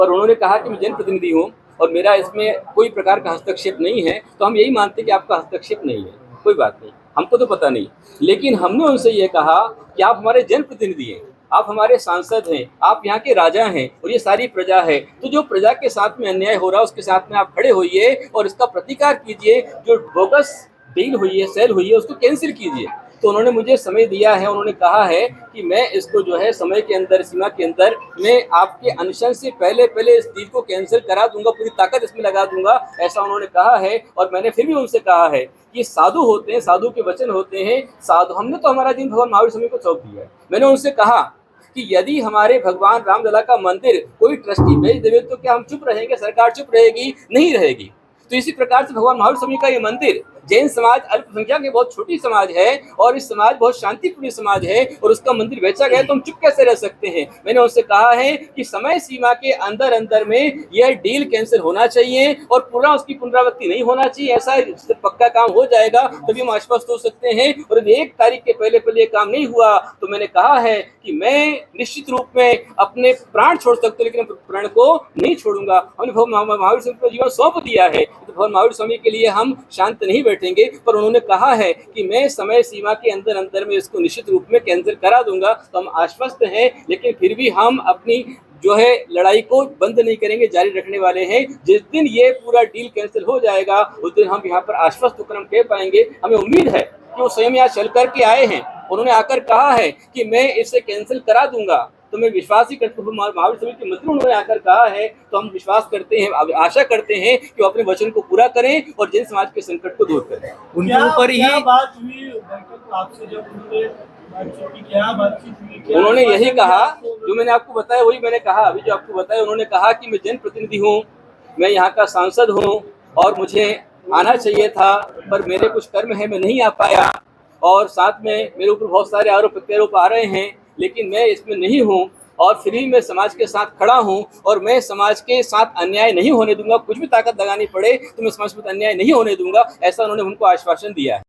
पर उन्होंने कहा कि मैं जनप्रतिनिधि हूँ और मेरा इसमें कोई प्रकार का हस्तक्षेप नहीं है, तो हम यही मानते हैं कि आपका हस्तक्षेप नहीं है, कोई बात नहीं, हमको तो पता नहीं। लेकिन हमने उनसे ये कहा कि आप हमारे जनप्रतिनिधि हैं, आप हमारे सांसद हैं, आप यहाँ के राजा हैं और ये सारी प्रजा है, तो जो प्रजा के साथ में अन्याय हो रहा है उसके साथ में आप खड़े होइए और इसका प्रतिकार कीजिए। जो बोगस डील हुई है, सेल हुई है, उसको कैंसिल कीजिए। तो उन्होंने मुझे समय दिया है, उन्होंने कहा है कि मैं इसको जो है समय के अंदर, सीमा के अंदर, मैं आपके अनशन से पहले पहले इस डील को कैंसिल करा दूंगा, पूरी ताकत इसमें लगा दूंगा, ऐसा उन्होंने कहा है। और मैंने फिर भी उनसे कहा है कि साधु होते हैं, साधु के वचन होते हैं, साधु हमने तो हमारा दिन भगवान महावीर स्वामी को सौंप दिया है। मैंने उनसे कहा कि यदि हमारे भगवान रामलला का मंदिर कोई ट्रस्टी भेज देवे तो क्या हम चुप रहेंगे, सरकार चुप रहेगी? नहीं रहेगी। तो इसी प्रकार से भगवान महावीर स्वामी का ये मंदिर, जैन समाज अल्पसंख्यक के बहुत छोटी समाज है और इस समाज बहुत शांतिपूर्ण समाज है और उसका मंदिर बेचा गया तो हम चुप कैसे रह सकते हैं? मैंने उनसे कहा है कि समय सीमा के अंदर अंदर में यह डील कैंसिल होना चाहिए और पूरा उसकी पुनरावृत्ति नहीं होना चाहिए। ऐसा पक्का काम हो जाएगा तभी हम आश्वस्त हो सकते हैं। और यदि 1 तारीख के पहले पहले काम नहीं हुआ तो मैंने कहा है कि मैं निश्चित रूप में अपने प्राण छोड़ सकता हूँ, लेकिन प्राण को नहीं छोड़ूंगा। हमने भगवान महावीर स्वामी को जीवन सौंप दिया है, तो भगवान महावीर स्वामी के लिए हम शांत नहीं बैठेंगे। पर उन्होंने कहा है कि मैं समय सीमा के अंदर अंदर में इसको निश्चित रूप में कैंसिल करा दूंगा, तो हम आश्वस्त हैं। लेकिन फिर भी हम अपनी जो है लड़ाई को बंद नहीं करेंगे, जारी रखने वाले हैं। जिस दिन ये पूरा डील कैंसिल हो जाएगा उस दिन हम यहाँ पर आश्वस्त होकर हम कह पाएंगे। हमें उम्मीद है कि वो स्वयं यहाँ चल करके आए हैं, उन्होंने आकर कहा है कि मैं इसे कैंसिल करा दूंगा, तो मैं विश्वास ही करता हूँ। महावीर स्वामी के मंत्री उन्होंने आकर कहा है तो हम विश्वास करते हैं, आशा करते हैं कि वो अपने वचन को पूरा करें और जैन समाज के संकट को दूर करें। उनके ऊपर ही बात हुई आपसे, जब उन्होंने यही कहा जो मैंने आपको बताया, वही मैंने कहा अभी जो आपको बताया। उन्होंने कहा कि मैं जनप्रतिनिधि हूँ, मैं यहाँ का सांसद हूँ और मुझे आना चाहिए था, पर मेरे कुछ कर्म है, मैं नहीं आ पाया और साथ में मेरे ऊपर बहुत सारे आरोप प्रत्यारोप आ रहे हैं, लेकिन मैं इसमें नहीं हूँ और फिर भी मैं समाज के साथ खड़ा हूँ और मैं समाज के साथ अन्याय नहीं होने दूंगा। कुछ भी ताकत लगानी पड़े तो मैं समाज में अन्याय नहीं होने दूंगा, ऐसा उन्होंने हमको आश्वासन दिया है।